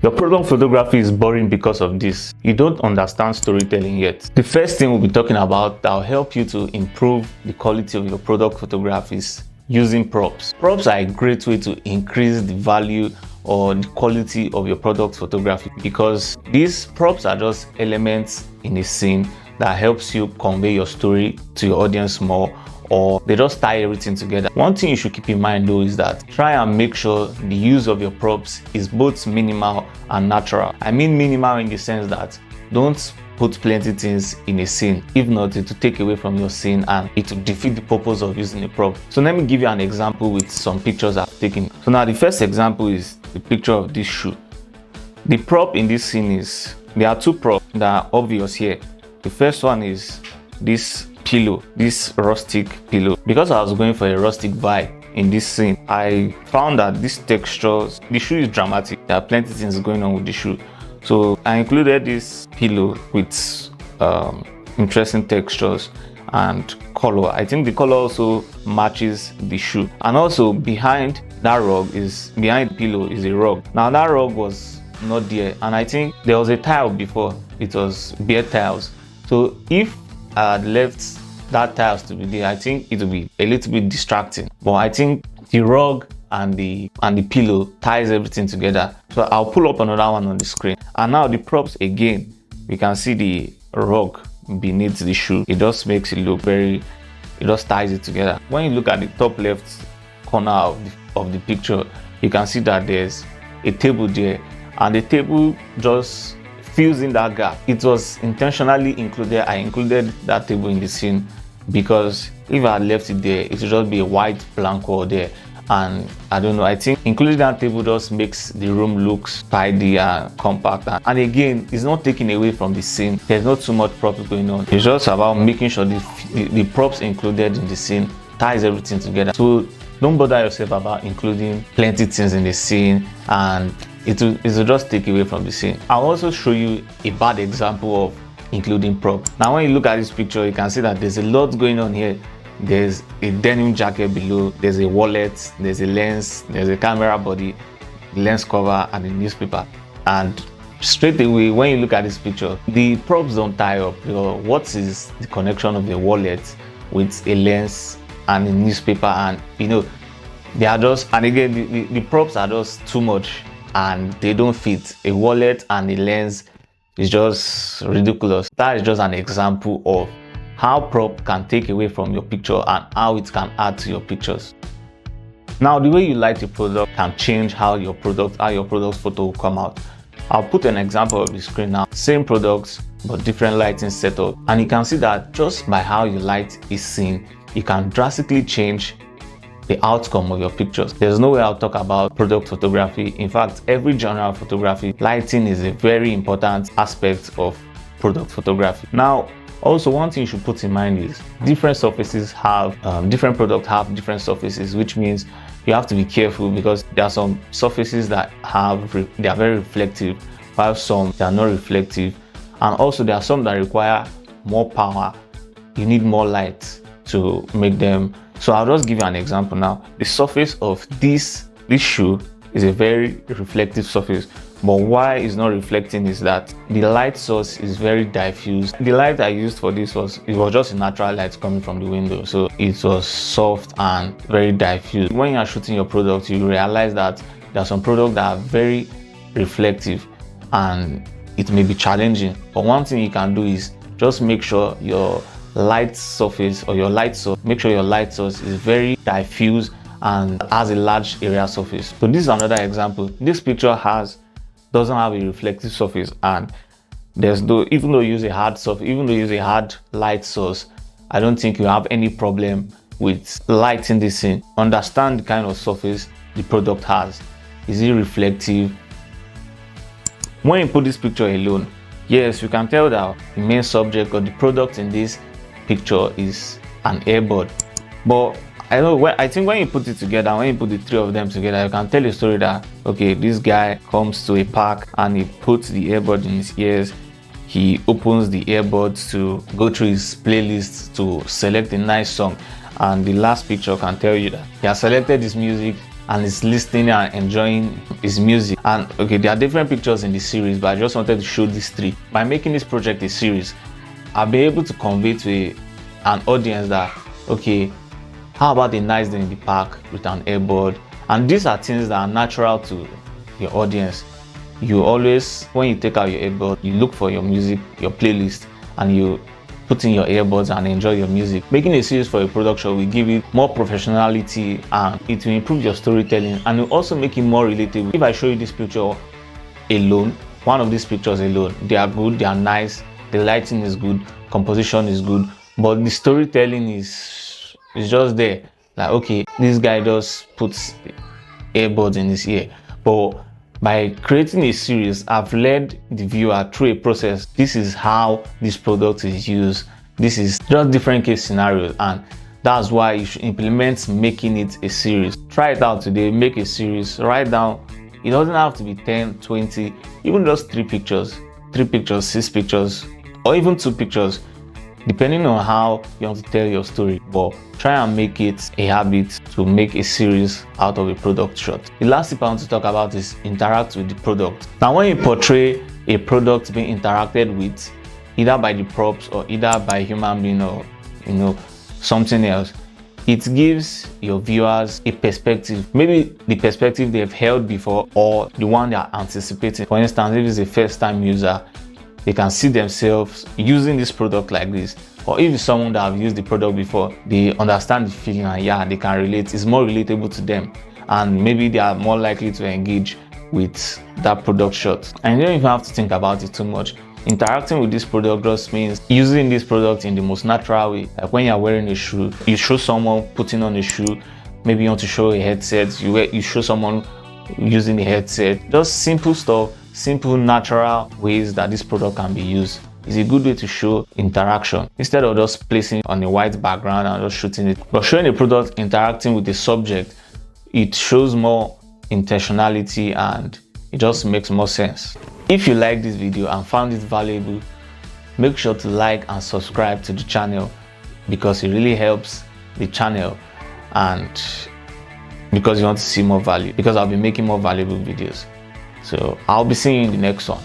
Your product photography is boring because of this. You don't understand storytelling yet. The first thing we'll be talking about that will help you to improve the quality of your product photographies using props. Props are a great way to increase the value or the quality of your product photography, because these props are just elements in a scene that helps you convey your story to your audience more, or they just tie everything together. One thing you should keep in mind though is that try and make sure the use of your props is both minimal and natural. I mean minimal in the sense that don't put plenty things in a scene. If not, it will take away from your scene and it will defeat the purpose of using a prop. So let me give you an example with some pictures I've taken. So now the first example is the picture of this shoe. The prop in this scene is, there are two props that are obvious here. The first one is this pillow, this rustic pillow. Because I was going for a rustic vibe in this scene, I found that these textures, the shoe is dramatic. There are plenty of things going on with the shoe. So I included this pillow with interesting textures and color. I think the color also matches the shoe. And also behind that rug is, behind the pillow is a rug. Now that rug was not there, and I think there was a tile before. It was bare tiles. So if I had left that tiles to be there, I think it would be a little bit distracting. But I think the rug and the pillow ties everything together. So I'll pull up another one on the screen. And now the props again, we can see the rug beneath the shoe. It just makes it look very, it just ties it together. When you look at the top left corner of the picture, you can see that there's a table there, and the table just fills in that gap. It was intentionally included. I included that table in the scene because if I had left it there, it would just be a white blank wall there. And I don't know, I think including that table just makes the room look tidy and compact. And again, it's not taking away from the scene. There's not too much props going on. It's just about making sure the props included in the scene ties everything together. So don't bother yourself about including plenty things in the scene, and it will just take away from the scene. I'll also show you a bad example of including prop. Now when you look at this picture, you can see that there's a lot going on here. There's a denim jacket below, there's a wallet, there's a lens, there's a camera body, lens cover, and a newspaper. And straight away, when you look at this picture, the props don't tie up. What is the connection of the wallet with a lens and a newspaper? And they are just, and again, the props are just too much and they don't fit. A wallet and a lens is just ridiculous. That is just an example of how prop can take away from your picture and how it can add to your pictures. Now, the way you light your product can change how your product photo will come out. I'll put an example of the screen now. Same products, but different lighting setup. And you can see that just by how you light a scene, you can drastically change the outcome of your pictures. There's no way I'll talk about product photography. In fact, every genre of photography, lighting is a very important aspect of product photography. Now, also, one thing you should put in mind is different surfaces have, different products have different surfaces, which means you have to be careful because there are some surfaces that they are very reflective, while some they are not reflective. And also there are some that require more power. You need more light to make them. So I'll just give you an example now. The surface of this shoe is a very reflective surface. But why it's not reflecting is that the light source is very diffuse. The light I used for this was just a natural light coming from the window, so it was soft and very diffuse. When you are shooting your product, you realize that there are some products that are very reflective and it may be challenging. But one thing you can do is just make sure your light surface or your light source, make sure your light source is very diffuse and has a large area surface. So this is another example. This picture doesn't have a reflective surface, and even though you use a hard surface, even though you use a hard light source, I don't think you have any problem with lighting this in. Understand the kind of surface the product has. Is it reflective? When you put this picture alone, yes, you can tell that the main subject or the product in this picture is an earbud, but I think when you put it together, when you put the three of them together, you can tell a story that, okay, this guy comes to a park and he puts the earbud in his ears. He opens the earbuds to go through his playlist to select a nice song. And the last picture can tell you that he has selected his music and is listening and enjoying his music. And okay, there are different pictures in the series, but I just wanted to show these three. By making this project a series, I'll be able to convey to an audience that, okay, how about a nice day in the park with an earbud? And these are things that are natural to your audience. You always, when you take out your earbud, you look for your music, your playlist, and you put in your earbuds and enjoy your music. Making a series for a production will give it more professionality, and it will improve your storytelling, and will also make it more relatable. If I show you this picture alone, one of these pictures alone, they are good, they are nice, the lighting is good, composition is good, but the storytelling is just there. Like, okay, this guy just puts earbuds in his ear. But by creating a series, I've led the viewer through a process. This is how this product is used. This is just different case scenarios, and that's why you should implement making it a series. Try it out today, make a series, write down. It doesn't have to be 10, 20, even just 3 pictures, 6 pictures, or even 2 pictures, depending on how you want to tell your story. But try and make it a habit to make a series out of a product shot. The last tip I want to talk about is interact with the product. Now, when you portray a product being interacted with, either by the props or either by a human being or something else, it gives your viewers a perspective, maybe the perspective they've held before or the one they are anticipating. For instance, if it's a first-time user, they can see themselves using this product like this. Or if it's someone that have used the product before, they understand the feeling and yeah, they can relate. It's more relatable to them, and maybe they are more likely to engage with that product shot. And you don't even have to think about it too much. Interacting with this product just means using this product in the most natural way. Like when you're wearing a shoe, you show someone putting on a shoe. Maybe you want to show a headset, you show someone using a headset. Just simple stuff, simple natural ways that this product can be used. Is a good way to show interaction instead of just placing on a white background and just shooting it. But showing a product interacting with the subject, it shows more intentionality and it just makes more sense. If you like this video and found it valuable, make sure to like and subscribe to the channel, because it really helps the channel and because you want to see more value, because I'll be making more valuable videos. So I'll be seeing you in the next one.